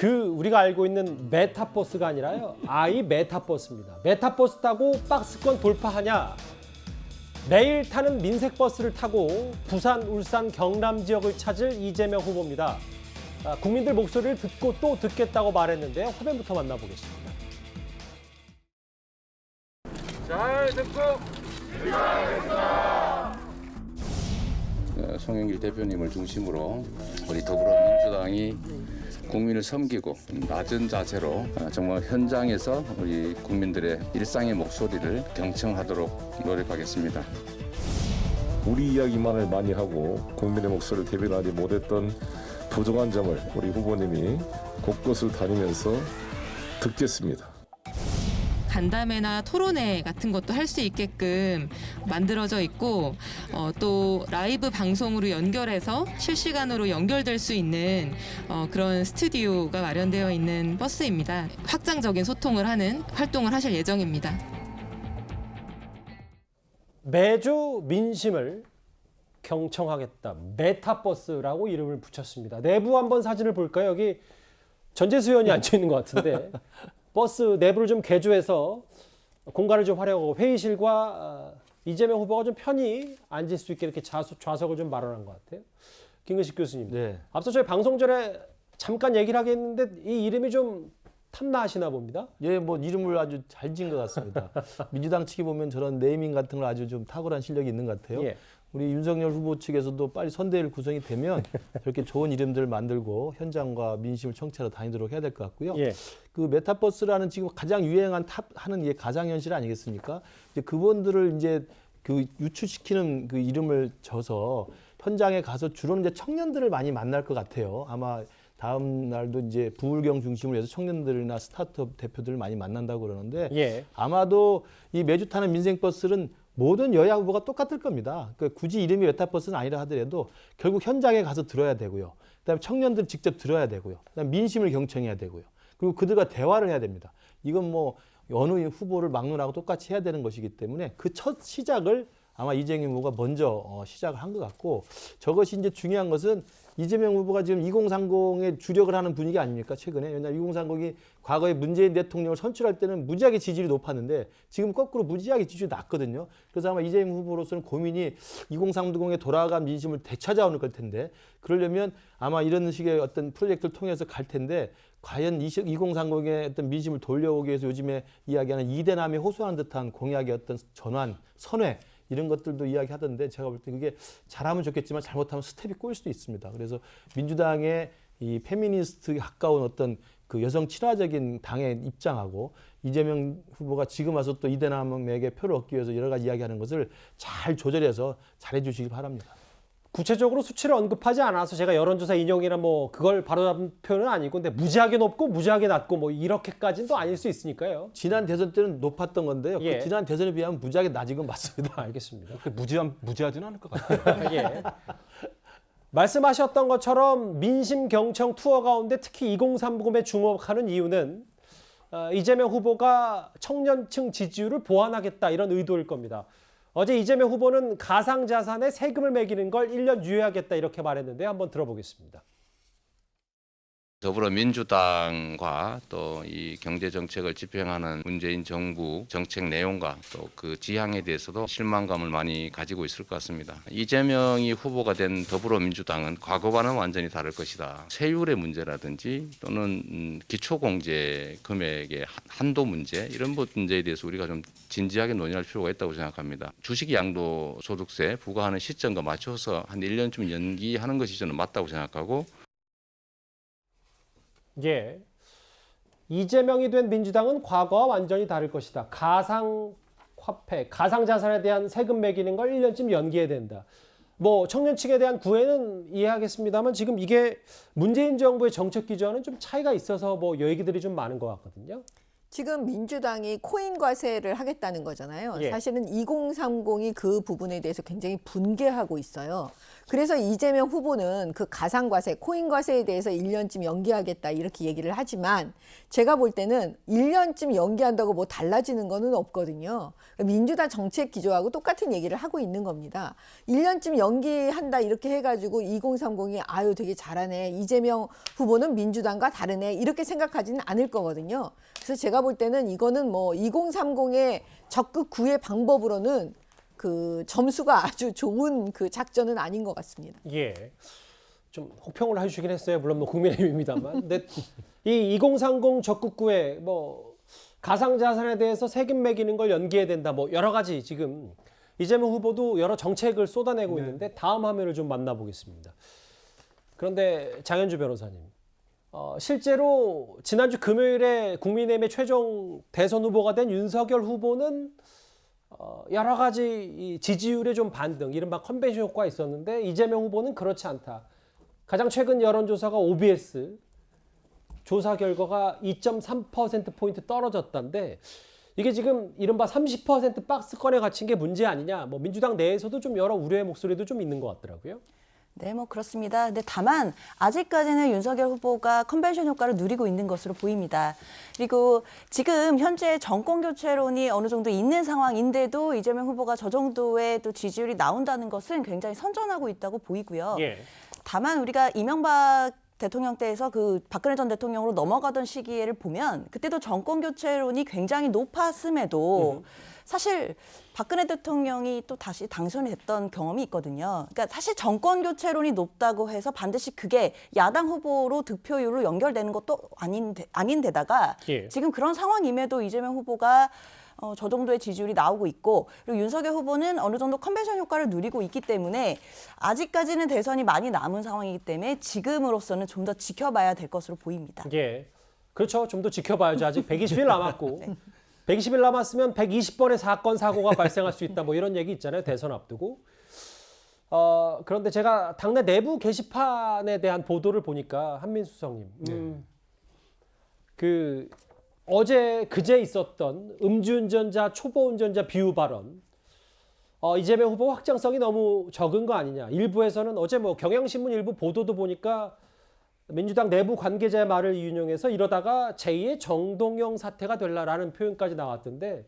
우리가 알고 있는 메타버스가 아니라요. 아이 메타버스입니다. 메타버스 타고 박스권 돌파하냐? 매일 타는 민색버스를 타고 부산, 울산, 경남 지역을 찾을 이재명 후보입니다. 국민들 목소리를 듣고 또 듣겠다고 말했는데요. 화면부터 만나보겠습니다. 잘 듣고 송영길 대표님을 중심으로 우리 더불어민주당이 국민을 섬기고 낮은 자세로 정말 현장에서 우리 국민들의 일상의 목소리를 경청하도록 노력하겠습니다. 우리 이야기만을 많이 하고 국민의 목소리를 대변하지 못했던 부족한 점을 우리 후보님이 곳곳을 다니면서 듣겠습니다. 간담회나 토론회 같은 것도 할 수 있게끔 만들어져 있고 또 라이브 방송으로 연결해서 실시간으로 연결될 수 있는 그런 스튜디오가 마련되어 있는 버스입니다. 확장적인 소통을 하는 활동을 하실 예정입니다. 매주 민심을 경청하겠다. 메타버스라고 이름을 붙였습니다. 내부 한번 사진을 볼까요? 여기 전재수 의원이 앉아 있는 것 같은데 버스 내부를 좀 개조해서 공간을 좀 활용하고 회의실과 이재명 후보가 좀 편히 앉을 수 있게 이렇게 좌석을 좀 마련한 것 같아요. 김근식 교수님. 네. 앞서 저희 방송 전에 잠깐 얘기를 하겠는데 이 이름이 좀 탐나하시나 봅니다. 예, 뭐 이름을 아주 잘 지은 것 같습니다. 민주당 측이 보면 저런 네이밍 같은 걸 아주 좀 탁월한 실력이 있는 것 같아요. 예. 우리 윤석열 후보 측에서도 빨리 선대위를 구성이 되면 저렇게 좋은 이름들을 만들고 현장과 민심을 청취하러 다니도록 해야 될 것 같고요. 예. 그 메타버스라는 지금 가장 유행한 하는 게 가상현실 아니겠습니까? 이제 그분들을 이제 그 유추시키는 그 이름을 줘서 현장에 가서 주로는 이제 청년들을 많이 만날 것 같아요. 아마 다음 날도 이제 부울경 중심으로 해서 청년들이나 스타트업 대표들을 많이 만난다고 그러는데 예. 아마도 이 매주 타는 민생버스는 모든 여야 후보가 똑같을 겁니다. 그러니까 굳이 이름이 메타버스는 아니라 하더라도 결국 현장에 가서 들어야 되고요. 그다음에 청년들 직접 들어야 되고요. 그다음에 민심을 경청해야 되고요. 그리고 그들과 대화를 해야 됩니다. 이건 뭐 어느 후보를 막론하고 똑같이 해야 되는 것이기 때문에 그 첫 시작을 아마 이재명 후보가 먼저 시작을 한 것 같고 저것이 이제 중요한 것은 이재명 후보가 지금 2030에 주력을 하는 분위기 아닙니까? 최근에. 왜냐하면 2030이 과거에 문재인 대통령을 선출할 때는 무지하게 지지율이 높았는데 지금 거꾸로 무지하게 지지율이 낮거든요. 그래서 아마 이재명 후보로서는 고민이 2030에 돌아간 민심을 되찾아오는 걸 텐데 그러려면 아마 이런 식의 어떤 프로젝트를 통해서 갈 텐데 과연 2030의 어떤 민심을 돌려오기 위해서 요즘에 이야기하는 이대남에 호소하는 듯한 공약의 어떤 전환, 선회 이런 것들도 이야기하던데 제가 볼 때 그게 잘하면 좋겠지만 잘못하면 스텝이 꼬일 수도 있습니다. 그래서 민주당의 이 페미니스트에 가까운 어떤 그 여성 친화적인 당의 입장하고 이재명 후보가 지금 와서 또 이대남에게 표를 얻기 위해서 여러 가지 이야기하는 것을 잘 조절해서 잘해 주시길 바랍니다. 구체적으로 수치를 언급하지 않아서 제가 여론조사 인용이나 뭐 그걸 바로잡은 표현은 아니고 근데 무지하게 높고 무지하게 낮고 뭐 이렇게까지는 또 아닐 수 있으니까요. 지난 대선 때는 높았던 건데요. 예. 그 지난 대선에 비하면 무지하게 낮은 건 맞습니다. 알겠습니다. 무지하지는 않을 것 같아요. 예. 말씀하셨던 것처럼 민심 경청 투어 가운데 특히 2030에 주목하는 이유는 이재명 후보가 청년층 지지율을 보완하겠다 이런 의도일 겁니다. 어제 이재명 후보는 가상자산에 세금을 매기는 걸 1년 유예하겠다 이렇게 말했는데 한번 들어보겠습니다. 더불어민주당과 또 이 경제정책을 집행하는 문재인 정부 정책 내용과 또 그 지향에 대해서도 실망감을 많이 가지고 있을 것 같습니다. 이재명이 후보가 된 더불어민주당은 과거와는 완전히 다를 것이다. 세율의 문제라든지 또는 기초공제 금액의 한도 문제 이런 문제에 대해서 우리가 좀 진지하게 논의할 필요가 있다고 생각합니다. 주식 양도소득세 부과하는 시점과 맞춰서 한 1년쯤 연기하는 것이 저는 맞다고 생각하고 예. 이재명이 된 민주당은 과거와 완전히 다를 것이다. 가상화폐, 가상자산에 대한 세금 매기는 걸 1년쯤 연기해야 된다. 뭐 청년층에 대한 구애는 이해하겠습니다만 지금 이게 문재인 정부의 정책 기조와는 좀 차이가 있어서 뭐 얘기들이 좀 많은 것 같거든요. 지금 민주당이 코인 과세를 하겠다는 거잖아요. 예. 사실은 2030이 그 부분에 대해서 굉장히 분개하고 있어요. 그래서 이재명 후보는 그 가상과세, 코인과세에 대해서 1년쯤 연기하겠다 이렇게 얘기를 하지만 제가 볼 때는 1년쯤 연기한다고 뭐 달라지는 거는 없거든요. 민주당 정책 기조하고 똑같은 얘기를 하고 있는 겁니다. 1년쯤 연기한다 이렇게 해가지고 2030이 아유 되게 잘하네. 이재명 후보는 민주당과 다르네. 이렇게 생각하지는 않을 거거든요. 그래서 제가 볼 때는 이거는 뭐 2030의 적극 구애 방법으로는 그 점수가 아주 좋은 그 작전은 아닌 것 같습니다. 예. 좀 혹평을 해주시긴 했어요. 물론 뭐 국민의힘입니다만. 근데 이 2030 적극구에 뭐 가상자산에 대해서 세금 매기는 걸 연기해야 된다. 뭐 여러 가지 지금 이재명 후보도 여러 정책을 쏟아내고 있는데 다음 화면을 좀 만나보겠습니다. 그런데 장현주 변호사님. 실제로 지난주 금요일에 국민의힘의 최종 대선 후보가 된 윤석열 후보는 여러 가지 이 지지율의 좀 반등, 이른바 컨벤션 효과가 있었는데 이재명 후보는 그렇지 않다. 가장 최근 여론조사가 OBS 조사 결과가 2.3%포인트 떨어졌다는데 이게 지금 이른바 30% 박스권에 갇힌 게 문제 아니냐. 뭐 민주당 내에서도 좀 여러 우려의 목소리도 좀 있는 것 같더라고요. 네, 뭐 그렇습니다. 근데 다만 아직까지는 윤석열 후보가 컨벤션 효과를 누리고 있는 것으로 보입니다. 그리고 지금 현재 정권 교체론이 어느 정도 있는 상황인데도 이재명 후보가 저 정도의 또 지지율이 나온다는 것은 굉장히 선전하고 있다고 보이고요. 예. 다만 우리가 이명박 대통령 때에서 그 박근혜 전 대통령으로 넘어가던 시기를 보면 그때도 정권 교체론이 굉장히 높았음에도 사실 박근혜 대통령이 또 다시 당선이 됐던 경험이 있거든요. 그러니까 사실 정권 교체론이 높다고 해서 반드시 그게 야당 후보로 득표율로 연결되는 것도 아닌데다가 예. 지금 그런 상황임에도 이재명 후보가 저 정도의 지지율이 나오고 있고 그리고 윤석열 후보는 어느 정도 컨벤션 효과를 누리고 있기 때문에 아직까지는 대선이 많이 남은 상황이기 때문에 지금으로서는 좀 더 지켜봐야 될 것으로 보입니다. 예. 그렇죠. 좀 더 지켜봐야죠. 아직 120일 남았고 120일 남았으면 120번의 사건, 사고가 발생할 수 있다. 뭐 이런 얘기 있잖아요. 대선 앞두고. 그런데 제가 당내 내부 게시판에 대한 보도를 보니까 한민수 수석님. 그제 있었던 음주운전자, 초보운전자 비유 발언. 이재명 후보 확장성이 너무 적은 거 아니냐. 일부에서는 어제 뭐 경향신문 일부 보도도 보니까 민주당 내부 관계자의 말을 인용해서 이러다가 제2의 정동영 사태가 될라라는 표현까지 나왔던데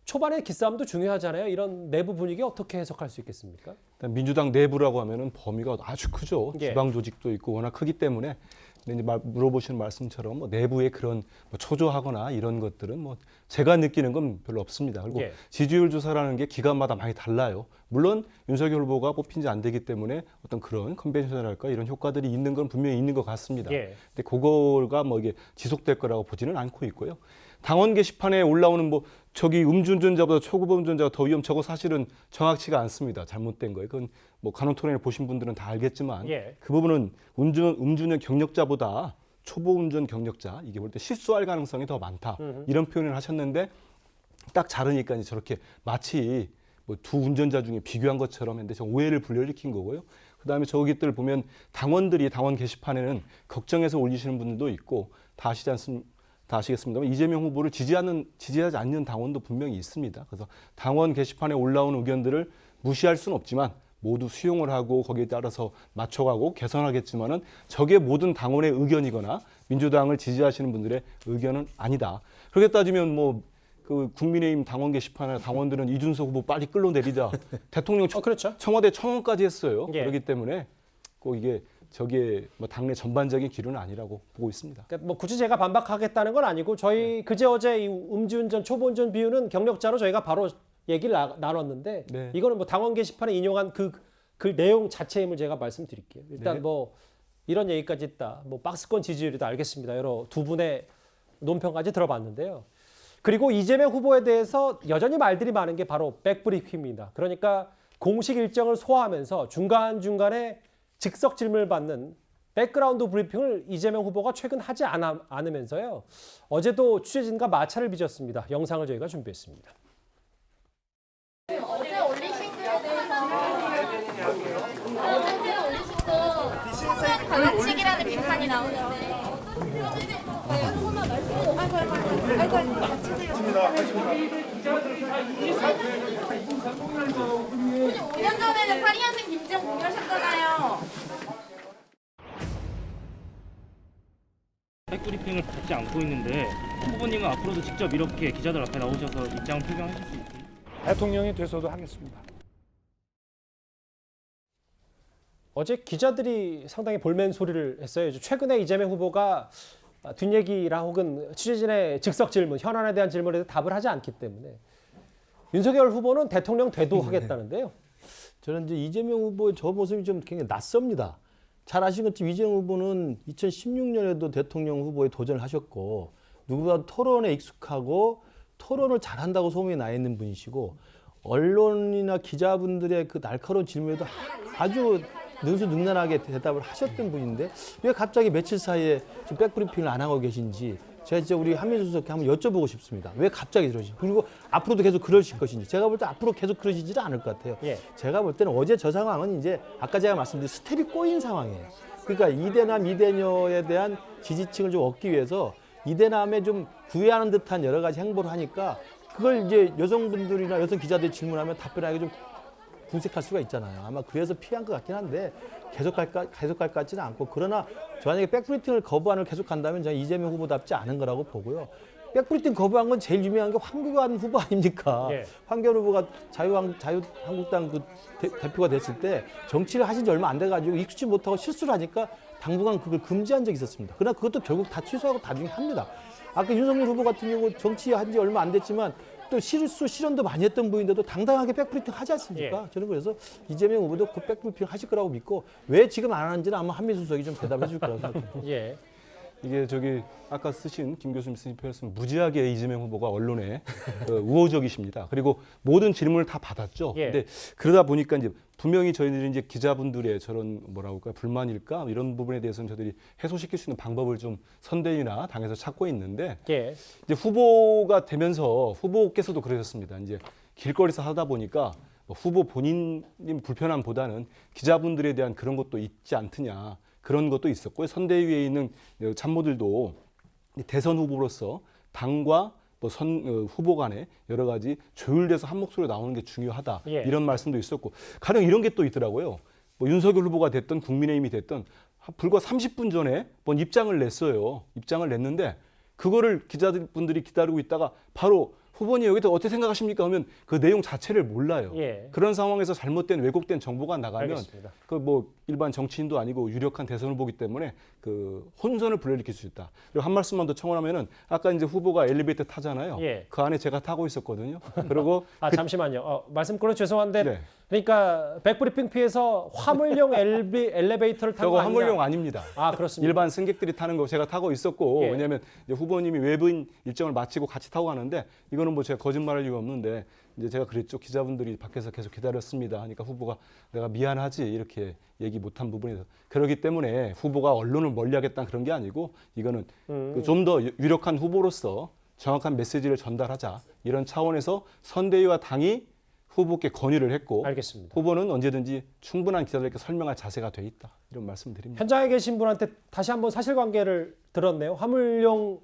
초반에 기싸움도 중요하잖아요. 이런 내부 분위기 어떻게 해석할 수 있겠습니까? 민주당 내부라고 하면은 범위가 아주 크죠. 예. 지방 조직도 있고 워낙 크기 때문에 근데 이제 물어보시는 말씀처럼 뭐 내부의 그런 뭐 초조하거나 이런 것들은 뭐 제가 느끼는 건 별로 없습니다. 그리고 예. 지지율 조사라는 게 기간마다 많이 달라요. 물론 윤석열 후보가 뽑힌 지 안 되기 때문에 어떤 그런 컨벤션이랄까 이런 효과들이 있는 건 분명히 있는 것 같습니다. 예. 근데 그거가 뭐 이게 지속될 거라고 보지는 않고 있고요. 당원 게시판에 올라오는 뭐 저기 음주운전자보다 초급 운전자가 더 저거 사실은 정확치가 않습니다. 잘못된 거예요. 그건 뭐 간호토론을 보신 분들은 다 알겠지만 예. 그 부분은 음주운전 경력자보다 초보 운전 경력자 이게 볼 때 실수할 가능성이 더 많다. 이런 표현을 하셨는데 딱 자르니까 이제 저렇게 마치 뭐 두 운전자 중에 비교한 것처럼 했는데 저 오해를 불러일으킨 거고요. 그다음에 저기들 보면 당원들이 당원 게시판에는 걱정해서 올리시는 분들도 있고 다 아시겠습니다만 이재명 후보를 지지하지 않는 당원도 분명히 있습니다. 그래서 당원 게시판에 올라온 의견들을 무시할 수는 없지만 모두 수용을 하고 거기에 따라서 맞춰가고 개선하겠지만은 저게 모든 당원의 의견이거나 민주당을 지지하시는 분들의 의견은 아니다. 그렇게 따지면 뭐 그 국민의힘 당원 게시판에 당원들은 이준석 후보 빨리 끌어내리자 대통령 그렇죠. 청와대 청원까지 했어요. 예. 그렇기 때문에 꼭 이게 저게 뭐 당내 전반적인 기류는 아니라고 보고 있습니다. 그러니까 뭐 굳이 제가 반박하겠다는 건 아니고 저희 그제 어제 이 음주운전, 초보운전 비유는 경력자로 저희가 바로 얘기를 나눴는데 네. 이거는 뭐 당원 게시판에 인용한 그 내용 자체임을 제가 말씀드릴게요. 일단 네. 뭐 이런 얘기까지 있다. 뭐 박스권 지지율이다. 알겠습니다. 여러 두 분의 논평까지 들어봤는데요. 그리고 이재명 후보에 대해서 여전히 말들이 많은 게 바로 백브리핑입니다. 그러니까 공식 일정을 소화하면서 중간중간에 즉석 질문을 받는 백그라운드 브리핑을 이재명 후보가 최근 하지 않으면서요. 어제도 취재진과 마찰을 빚었습니다. 영상을 저희가 준비했습니다. 어제 올리신 글에 대해서 어제 올리신 거 청년 관람칙이라는 비판이 나오는데 년 전에는 82년생 김지영 공개하셨잖아요. 백브리핑을 받지 않고 있는데 후보님은 앞으로도 직접 이렇게 기자들 앞에 나오셔서 입장을 표명하실 수 있을까요? 대통령이 돼서도 하겠습니다. 어제 기자들이 상당히 볼멘 소리를 했어요. 최근에 이재명 후보가 뒷얘기라 혹은 취재진의 즉석 질문, 현안에 대한 질문에 답을 하지 않기 때문에 윤석열 후보는 대통령 돼도 하겠다는데요. 저는 이제 이재명 후보의 저 모습이 좀 굉장히 낯섭니다. 잘 아시는 것처럼 이재명 후보는 2016년에도 대통령 후보에 도전을 하셨고 누구보다 토론에 익숙하고 토론을 잘한다고 소문이 나 있는 분이시고 언론이나 기자분들의 그 날카로운 질문에도 아주 능수능란하게 대답을 하셨던 분인데 왜 갑자기 며칠 사이에 지금 백브리핑을 안 하고 계신지 제가 진짜 우리 한민수 수석께 한번 여쭤보고 싶습니다. 왜 갑자기 그러신지 그리고 앞으로도 계속 그러실 것인지 제가 볼 때 앞으로 계속 그러시지는 않을 것 같아요. 예. 제가 볼 때는 어제 저 상황은 이제 아까 제가 말씀드린 스텝이 꼬인 상황이에요. 그러니까 이대남 이대녀에 대한 지지층을 좀 얻기 위해서 이대남에 좀 구애하는 듯한 여러 가지 행보를 하니까 그걸 이제 여성분들이나 여성 기자들이 질문하면 답변하기 좀 궁색할 수가 있잖아요. 아마 그래서 피한 것 같긴 한데 계속 갈 것 같지는 않고 그러나 저 만약에 백브리핑을 거부안을 계속 간다면 저는 이재명 후보답지 않은 거라고 보고요. 백브리핑 거부한 건 제일 유명한 게 황교안 후보 아닙니까? 예. 황교안 후보가 자유한국당 그 대표가 됐을 때 정치를 하신 지 얼마 안 돼가지고 익숙지 못하고 실수를 하니까 당분간 그걸 금지한 적이 있었습니다. 그러나 그것도 결국 다 취소하고 나중에 합니다. 아까 윤석열 후보 같은 경우 정치한 지 얼마 안 됐지만 또 실현도 많이 했던 분인데도 당당하게 백브리핑 하지 않습니까? 저는 그래서 이재명 후보도 그 백브리핑 하실 거라고 믿고 왜 지금 안 하는지는 아마 한민수 수석이 좀 대답해 줄 거라고 생각합니다. 예. 이게 저기 아까 쓰신 김 교수님 쓰신 표현은 무지하게 이재명 후보가 언론에 우호적이십니다. 그리고 모든 질문을 다 받았죠. 예. 근데 그러다 보니까 이제 분명히 저희들이 이제 기자분들의 저런 뭐라고 할까 불만일까 이런 부분에 대해서는 저희들이 해소시킬 수 있는 방법을 좀 선대위나 당에서 찾고 있는데 예. 이제 후보가 되면서 후보께서도 그러셨습니다. 이제 길거리에서 하다 보니까 뭐 후보 본인이 불편함보다는 기자분들에 대한 그런 것도 있지 않느냐. 그런 것도 있었고요. 선대위에 있는 참모들도 대선 후보로서 당과 뭐 후보 간에 여러 가지 조율돼서 한 목소리로 나오는 게 중요하다. 예. 이런 말씀도 있었고 가령 이런 게 또 있더라고요. 뭐 윤석열 후보가 됐던 국민의힘이 됐던 불과 30분 전에 뭔 입장을 냈어요. 입장을 냈는데 그거를 기자분들이 기다리고 있다가 바로 후보님 여기서 어떻게 생각하십니까? 하면 그 내용 자체를 몰라요. 예. 그런 상황에서 잘못된 왜곡된 정보가 나가면 알겠습니다. 그 뭐 일반 정치인도 아니고 유력한 대선 후보기 때문에 그 혼선을 불러일으킬 수 있다. 그리고 한 말씀만 더 청원하면은 아까 이제 후보가 엘리베이터 타잖아요. 예. 그 안에 제가 타고 있었거든요. 그리고 잠시만요. 말씀 끊어 죄송한데 네. 그러니까 백브리핑 피해서 화물용 엘리베이터를 탄 거 저거 아니냐? 화물용 아닙니다. 아 그렇습니다. 일반 승객들이 타는 거 제가 타고 있었고 예. 왜냐하면 이제 후보님이 외부인 일정을 마치고 같이 타고 가는데 이거는 뭐 제가 거짓말할 이유가 없는데 이제 제가 그랬죠. 기자분들이 밖에서 계속 기다렸습니다. 그러니까 후보가 내가 미안하지 이렇게 얘기 못한 부분에서 그렇기 때문에 후보가 언론을 멀리하겠다는 그런 게 아니고 이거는 좀 더 유력한 후보로서 정확한 메시지를 전달하자 이런 차원에서 선대위와 당이 후보께 건의를 했고 알겠습니다. 후보는 언제든지 충분한 기자들에게 설명할 자세가 돼 있다 이런 말씀드립니다. 현장에 계신 분한테 다시 한번 사실관계를 들었네요. 화물용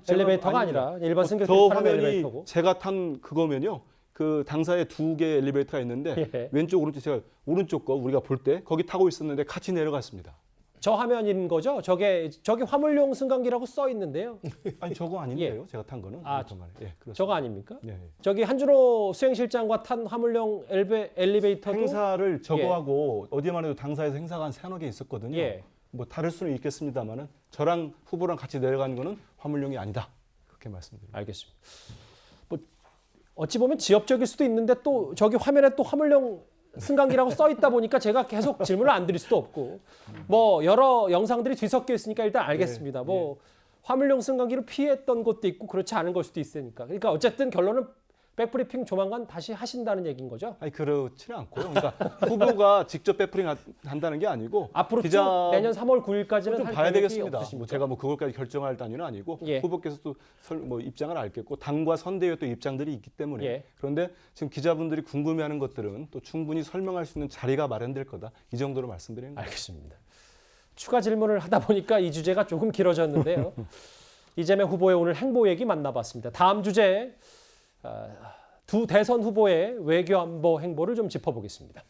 엘리베이터가 아니라 일반 승객들이 저 타는 화면이 엘리베이터고. 제가 탄 그거면요. 그 당사에 2개 엘리베이터가 있는데 예. 왼쪽 오른쪽 제가 오른쪽 거 우리가 볼 때 거기 타고 있었는데 같이 내려갔습니다. 저 화면인 거죠? 저게 화물용 승강기라고 써 있는데요. 아니 저거 아닌데요. 제가 탄 거는. 아, 예, 그렇습니다. 저거 아닙니까? 예, 예. 저기 한준호 수행실장과 탄 화물용 엘리베이터도 행사를 저거하고 어디만 해도 당사에서 행사가 한 3-4개 있었거든요. 예. 뭐 다를 수는 있겠습니다만은 저랑 후보랑 같이 내려가는 거는 화물용이 아니다. 그렇게 말씀드립니다. 알겠습니다. 뭐 어찌 보면 지엽적일 수도 있는데 또 저기 화면에 또 화물용 승강기라고 써 있다 보니까 제가 계속 질문을 안 드릴 수도 없고 뭐 여러 영상들이 뒤섞여 있으니까 일단 알겠습니다. 뭐 화물용 승강기를 피했던 것도 있고 그렇지 않은 걸 수도 있으니까. 그러니까 어쨌든 결론은 백브리핑 조만간 다시 하신다는 얘기인 거죠? 아니 그렇지는 않고요. 그러니까 후보가 직접 백브리핑 한다는 게 아니고 앞으로 쭉 내년 3월 9일까지는 좀 봐야 되겠습니다. 뭐 제가 뭐 그것까지 결정할 단위는 아니고 예. 후보께서도 뭐 입장을 알겠고 당과 선대위의 또 입장들이 있기 때문에 예. 그런데 지금 기자분들이 궁금해하는 것들은 또 충분히 설명할 수 있는 자리가 마련될 거다. 이 정도로 말씀드리는 거예요. 알겠습니다. 추가 질문을 하다 보니까 이 주제가 조금 길어졌는데요. 이재명 후보의 오늘 행보 얘기 만나봤습니다. 다음 주제 두 대선 후보의 외교안보 행보를 좀 짚어보겠습니다.